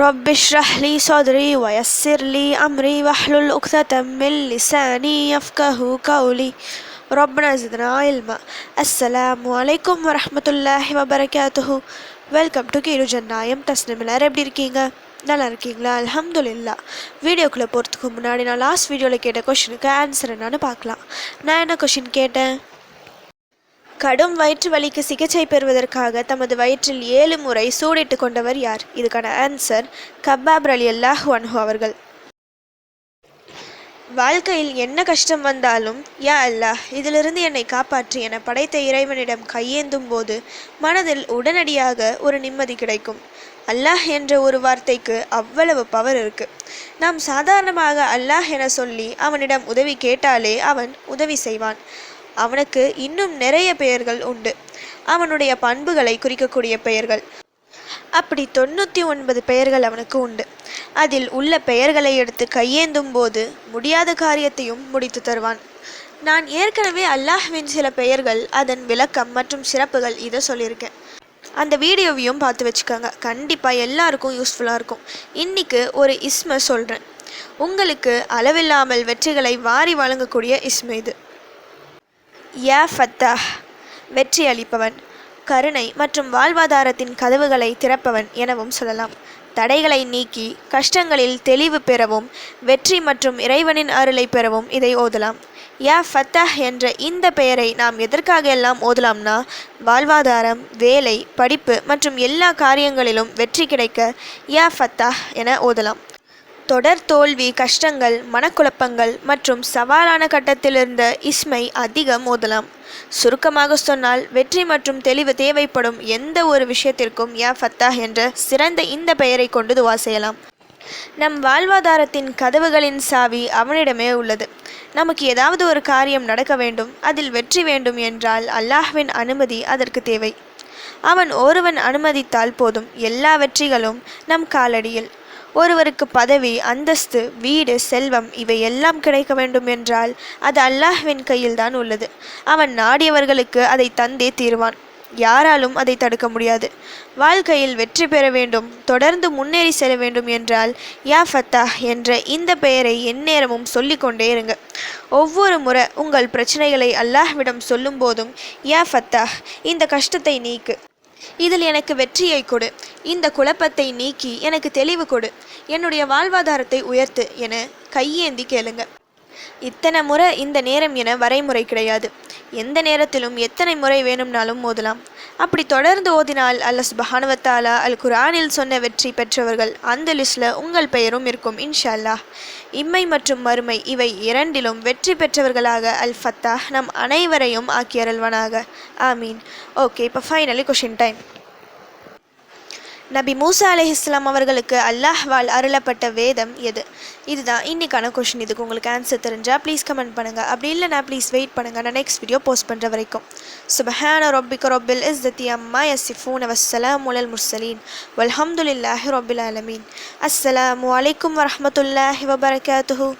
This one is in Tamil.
رب اشرح لي صدري ويسر لي أمري واحلل عقدة من لساني يفقه قولي ربنا زدنا علما. அஸ்ஸலாமு அலைக்கும் வரஹ்மத்துல்லாஹி வபரகாத்துஹு. வெல்கம் டு கீழு ஜன்னாயம் தஸ்னிம். எல்லாரும் எப்படி இருக்கீங்க? நல்லா இருக்கீங்களா? அல்ஹம்துலில்லாஹ். வீடியோக்குள்ளே போகிறதுக்கு முன்னாடி நான் லாஸ்ட் வீடியோவில் கேட்ட கொஷினுக்கு ஆன்சர் என்னன்னு பார்க்கலாம். நான் என்ன கொஷின் கேட்டேன்? கடும் வயிற்று வலிக்கு சிகிச்சை பெறுவதற்காக தமது வயிற்றில் 7 முறை சூடிட்டு கொண்டவர் யார்? இதுக்கான ஆன்சர் கப்பாப் ரலியல்லாஹு அன்ஹு அவர்கள். வாழ்க்கையில் என்ன கஷ்டம் வந்தாலும் யா அல்லாஹ் இதிலிருந்து என்னை காப்பாற்றி என படைத்த இறைவனிடம் கையேந்தும் போது மனதில் உடனடியாக ஒரு நிம்மதி கிடைக்கும். அல்லாஹ் என்ற ஒரு வார்த்தைக்கு அவ்வளவு பவர் இருக்கு. நாம் சாதாரணமாக அல்லாஹ் என சொல்லி அவனிடம் உதவி கேட்டாலே அவன் உதவி செய்வான். அவனுக்கு இன்னும் நிறைய பெயர்கள் உண்டு, அவனுடைய பண்புகளை குறிக்கக்கூடிய பெயர்கள். அப்படி 99 பெயர்கள் அவனுக்கு உண்டு. அதில் உள்ள பெயர்களை எடுத்து கையேந்தும் போது முடியாத காரியத்தையும் முடித்து தருவான். நான் ஏற்கனவே அல்லாஹ்வின் சில பெயர்கள், அதன் விளக்கம் மற்றும் சிறப்புகள் இதை சொல்லியிருக்கேன். அந்த வீடியோவையும் பார்த்து வச்சுக்கோங்க, கண்டிப்பாக எல்லாருக்கும் யூஸ்ஃபுல்லாக இருக்கும். இன்றைக்கி ஒரு இஸ்மை சொல்கிறேன். உங்களுக்கு அளவில்லாமல் வெற்றிகளை வாரி வழங்கக்கூடிய இஸ்மை இது. யா ஃபத்தாஹ், வெற்றி அளிப்பவன், கருணை மற்றும் வாழ்வாதாரத்தின் கதவுகளை திறப்பவன் எனவும் சொல்லலாம். தடைகளை நீக்கி கஷ்டங்களில் தெளிவு பெறவும் வெற்றி மற்றும் இறைவனின் அருளை பெறவும் இதை ஓதலாம். யா ஃபத்தாஹ் என்ற இந்த பெயரை நாம் எதற்காக எல்லாம் ஓதலாம்னா, வாழ்வாதாரம், வேலை, படிப்பு மற்றும் எல்லா காரியங்களிலும் வெற்றி கிடைக்க யா ஃபத்தாஹ் என ஓதலாம். தொடர் தோல்வி, கஷ்டங்கள், மனக்குழப்பங்கள் மற்றும் சவாலான கட்டத்தில் இருந்த இஸ்மை அதிகம் ஓதலாம். சுருக்கமாக சொன்னால், வெற்றி மற்றும் தெளிவு தேவைப்படும் எந்த ஒரு விஷயத்திற்கும் யா ஃபத்தாஹ் என்ற சிறந்த இந்த பெயரை கொண்டு துவா செய்யலாம். நம் வாழ்வாதாரத்தின் கதவுகளின் சாவி அவனிடமே உள்ளது. நமக்கு ஏதாவது ஒரு காரியம் நடக்க வேண்டும், அதில் வெற்றி வேண்டும் என்றால் அல்லாஹ்வின் அனுமதி அதற்கு தேவை. அவன் ஒருவன் அனுமதித்தால் போதும், எல்லா வெற்றிகளும் நம் காலடியில். ஒருவருக்கு பதவி, அந்தஸ்து, வீடு, செல்வம் இவை எல்லாம் கிடைக்க வேண்டும் என்றால் அது அல்லாஹ்வின் கையில்தான் உள்ளது. அவன் நாடியவர்களுக்கு அதை தந்தே தீர்வான். யாராலும் அதை தடுக்க முடியாது. வாழ்க்கையில் வெற்றி பெற வேண்டும், தொடர்ந்து முன்னேறி செல்ல வேண்டும் என்றால் யா ஃபத்தாஹ் என்ற இந்த பெயரை எந்நேரமும் சொல்லிக்கொண்டே இருங்க. ஒவ்வொரு முறை உங்கள் பிரச்சனைகளை அல்லாஹ்விடம் சொல்லும் போதும் யா ஃபத்தாஹ், இந்த கஷ்டத்தை நீக்கு, இதில் எனக்கு வெற்றியை கொடு, இந்த குழப்பத்தை நீக்கி எனக்கு தெளிவு கொடு, என்னுடைய வாழ்வாதாரத்தை உயர்த்து என கையேந்தி கேளுங்க. இத்தனை முறை இந்த நேரம் என வரைமுறை கிடையாது. எந்த நேரத்திலும் எத்தனை முறை வேணும்னாலும் ஓதலாம். அப்படி தொடர்ந்து ஓதினால் அல்லாஹ் சுப்ஹானஹு வ தஆலா அல் குர்ஆனில் சொன்ன வெற்றி பெற்றவர்கள் அந்த லிஸ்டில் உங்கள் பெயரும் இருக்கும் இன்ஷா அல்லாஹ். இம்மை மற்றும் மறுமை இவை இரண்டிலும் வெற்றி பெற்றவர்களாக அல் ஃபத்தாஹ் நம் அனைவரையும் ஆக்கியருள்வனாக. ஆமீன். ஓகே, இப்போ ஃபைனலி கொஷின் டைம். நபி மூசா அலைஹிஸ்ஸலாம் அவர்களுக்கு அல்லாஹ்வால் அருளப்பட்ட வேதம் எது? இதுதான் இன்னைக்கான கொஷின். இதுக்கு உங்களுக்கு ஆன்சர் தெரிஞ்சால் ப்ளீஸ் கமெண்ட் பண்ணுங்கள். அப்படி இல்லைனா ப்ளீஸ் வெயிட் பண்ணுங்கள், நான் நெக்ஸ்ட் வீடியோ போஸ்ட் பண்ணுற வரைக்கும். சுப்ஹான ரப்பிக ரப்பில் இஸ்ஸத்தி அம்மா யசிஃபூன வஸ்ஸலாமு அலல் முர்ஸலீன் வல்ஹம்துலில்லாஹி ரப்பில் ஆலமீன். அஸ்ஸலாமு அலைக்கும் வரஹ்மத்துல்லாஹி வபரகாத்துஹு.